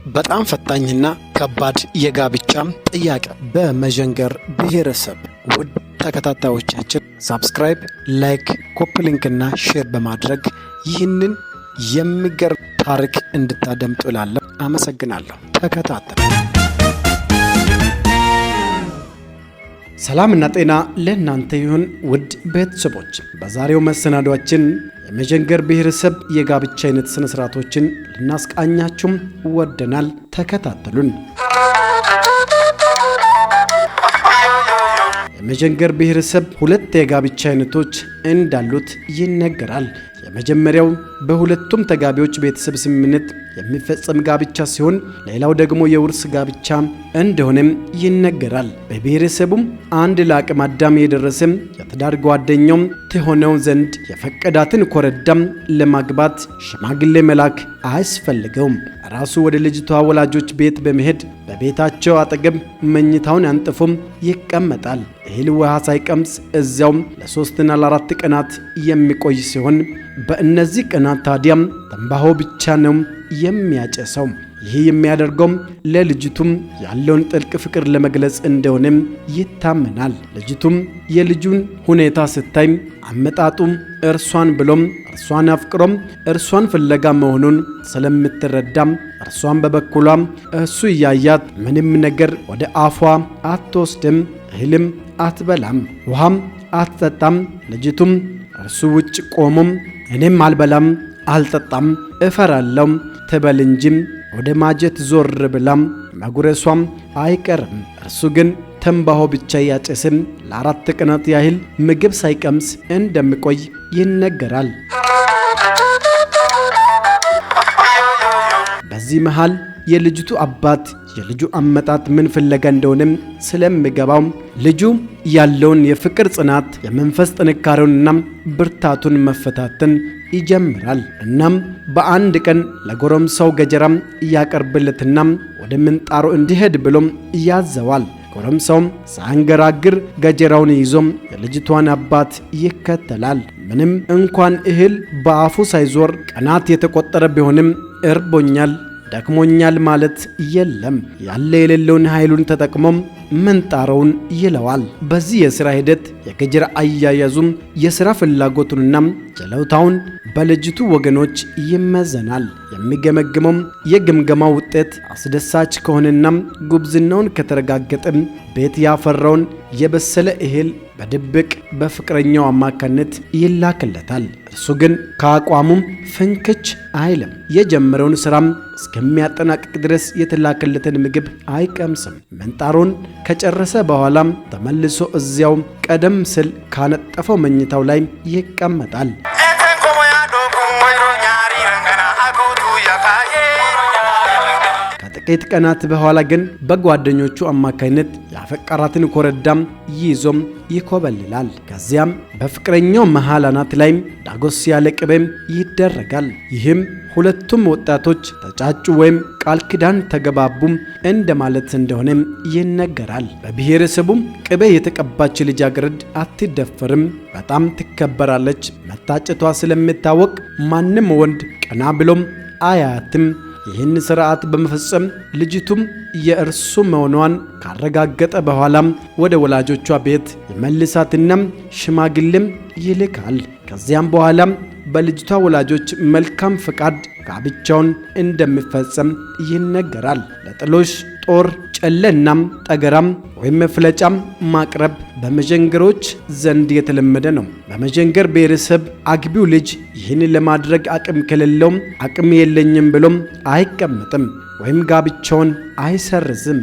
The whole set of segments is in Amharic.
በጣም ፈታኝና ከባድ የጋብቻ ጥያቄ በመዠንገር ብሔረሰብ። ውድ ተከታታዮቻችን ሰብስክራይብ፣ ላይክ፣ ኮፒ ሊንክና ሼር በማድረግ ይህንን የሚገርም ታሪክ እንድታደምጡ እላለሁ። አመሰግናለሁ። ተከታተሉ። ሰላምና ጤና ለእናንተ ይሁን ውድ ቤተሰቦች። በዛሬው መሰናዷችን የመዠንገር ብሔረሰብ የጋብቻ አይነት ስነ ስርዓቶችን ልናስቃኛችሁም ወደናል። ተከታተሉን። የመዠንገር ብሔረሰብ ሁለት የጋብቻ አይነቶች እንዳሉት ይነገራል። የመጀመሪያው በሁለቱም ተጋቢዎች ቤተሰብ ስምምነት የሚፈጸም ጋብቻ ሲሆን ሌላው ደግሞ የውርስ ጋብቻ እንደሆነም ይነገራል። በብሔረሰቡም አንድ ለአቅመ አዳም የደረሰ የትዳር ጓደኛው ትሆነው ዘንድ የፈቀዳትን ኮረዳም ለማግባት ሽማግሌ መላክ አያስፈልገውም። ራሱ ወደ ልጅቷ ወላጆች ቤት በመሄድ በቤታቸው አጠገብ መኝታውን አንጥፎም ይቀመጣል። እህል ውሃ ሳይቀምስ እዚያውም ለ3 እና ለ4 ቀናት የሚቆይ ሲሆን በእነዚህ ቀናት ታዲያም ትንባሆ ብቻ ነው የሚያጨሰው። ይህ የሚያደርገው ለልጅቱም ያለውን ጥልቅ ፍቅር ለመግለጽ እንደሆነም ይታመናል። ልጅቱም የልጁን ሁኔታ ስታይ አመጣጡም እርሷን ብሎም እርሷን አፍቅሮም እርሷን ፍለጋ መሆኑን ስለምትረዳም እርሷን በበኩሏ እሱ እያያት ምንም ነገር ወደ አፏ አትወስድም፣ እህልም አትበላም፣ ውሃም አትጠጣም። ልጅቱም እርሱ ውጭ ቆሞም እኔም አልበላም አልጠጣም እፈራለሁ ትበል እንጂም ወደ ማጀት ዞር ብላም መጉረሷም አይቀርም። እርሱ ግን ትንባሆ ብቻ ያጨስም ለ4 ቀናት ያህል ምግብ ሳይቀምስ እንደሚቆይ ይነገራል። በዚህ መሃል የልጅቱ አባት የልጁ አመጣጥ ምን ፍለጋ እንደሆነም ስለሚገባው ልጁ ያለውን የፍቅር ጽናት የመንፈስ ጥንካሬውንና ብርታቱን መፈታተን ይጀምራል። እናም በአንድ ቀን ለጎረምሳው ገጀራም ያቀርብለትና ወደ ምንጣሮ እንዲሄድ ብሎም ያዘዋል። ጎረምሳውም ሳንገራግር ገጀራውን ይዞም የልጅቷን አባት ይከተላል። ምንም እንኳን እህል በአፉ ሳይዞር ቀናት የተቆጠረ ቢሆንም እርቦኛል ደክሞኛል ማለት የለም። ያለ የሌለውን ኃይሉን ተጠቅሞም ምንጣሮውን ይለዋል። በዚህ የሥራ ሂደት የገጀራ አያያዙም የሥራ ፍላጎቱንና ችሎታውን በልጅቱ ወገኖች ይመዘናል። የሚገመግመው የግምገማ ውጤት አስደሳች ከሆነና ጉብዝናውን ከተረጋገጠ ቤት ያፈራውን የበሰለ እህል በድብቅ በፍቅረኛው አማካኝነት ይላክለታል። እርሱ ግን ከአቋሙም ፍንክች አይልም። የጀመረውን ሥራም እስከሚያጠናቅቅ ድረስ የተላከለትን ምግብ አይቀምስም። ምንጣሮን ከጨረሰ በኋላም ተመልሶ እዚያው ቀደም ሲል ካነጠፈው መኝታው ላይ ይቀመጣል። ከጥቂት ቀናት በኋላ ግን በጓደኞቹ አማካይነት ያፈቀራትን ኮረዳም ይዞም ይኮበልላል። ከዚያም በፍቅረኛው መሃል አናት ላይ ዳጎስ ያለ ቅቤም ይደረጋል። ይህም ሁለቱም ወጣቶች ተጫጩ ወይም ቃል ኪዳን ተገባቡም እንደማለት እንደሆነም ይነገራል። በብሔረሰቡም ቅቤ የተቀባች ልጃገረድ አትደፈርም፣ በጣም ትከበራለች። መታጨቷ ስለሚታወቅ ማንም ወንድ ቀና ብሎም አያትም። ይህን ሥርዓት በመፈጸም ልጅቱም የእርሱ መሆኗን ካረጋገጠ በኋላም ወደ ወላጆቿ ቤት ይመልሳትና ሽማግሌም ይልካል። ከዚያም በኋላም በልጅቷ ወላጆች መልካም ፈቃድ ጋብቻውን እንደሚፈጸም ይነገራል። ለጥሎሽ ጦር ጨለናም ጠገራም ወይም ፍለጫም ማቅረብ በመዠንገሮች ዘንድ የተለመደ ነው። በመዠንገር ብሔረሰብ አግቢው ልጅ ይህን ለማድረግ አቅም ከሌለው አቅም የለኝም ብሎም አይቀመጥም ወይም ጋብቻውን አይሰርዝም።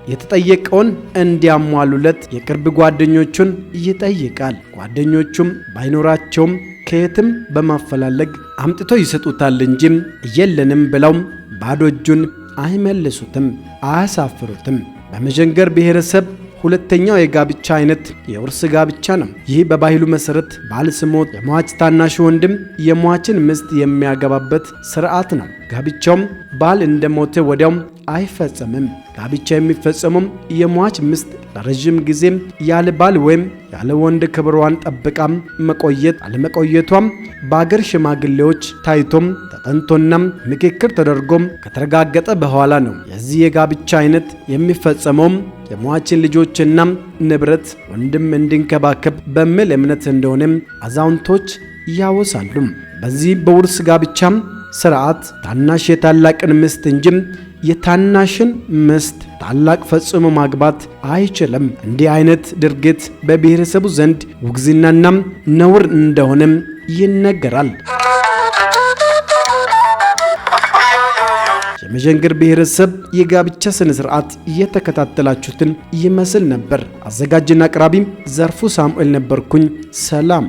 የተጠየቀውን እንዲያሟሉለት የቅርብ ጓደኞቹን ይጠይቃል። ጓደኞቹም ባይኖራቸውም ከየትም በማፈላለግ አምጥቶ ይሰጡታል እንጂም የለንም ብለው ባዶ እጁን አይመልሱትም፣ አያሳፍሩትም። በመዠንገር ብሔረሰብ ሁለተኛው የጋብቻ አይነት የውርስ ጋብቻ ነው። ይህ በባህሉ መሰረት ባል ሲሞት የሟች ታናሽ ወንድም የሟችን ሚስት የሚያገባበት ስርዓት ነው። ጋብቻውም ባል እንደሞተ ወዲያው አይፈጸምም። ጋብቻ የሚፈጸመው የሟች ሚስት ለረጅም ጊዜ ያለ ባል ወይም ያለ ወንድ ክብሯን ጠብቃ መቆየት አለመቆየቷም በአገር ሽማግሌዎች ታይቶም ተጠንቶና ምክክር ተደርጎም ከተረጋገጠ በኋላ ነው። የዚህ የጋብቻ አይነት የሚፈጸመው የሟችን ልጆችና ንብረት ወንድም እንዲንከባከብ በሚል እምነት እንደሆነ አዛውንቶች ያወሳሉ። በዚህ በውርስ ጋብቻም ስርዓት ታናሽ የታላቅን ሚስት እንጂ የታናሽን ሚስት ታላቅ ፈጽሞ ማግባት አይችልም። እንዲህ አይነት ድርጊት በብሔረሰቡ ዘንድ ውግዝናና ነውር እንደሆነ ይነገራል። የመዠንግር ብሔረሰብ የጋብቻ ስነ ስርዓት እየተከታተላችሁትን ይመስል ነበር። አዘጋጅና አቅራቢ ዘርፉ ሳሙኤል ነበርኩኝ። ሰላም።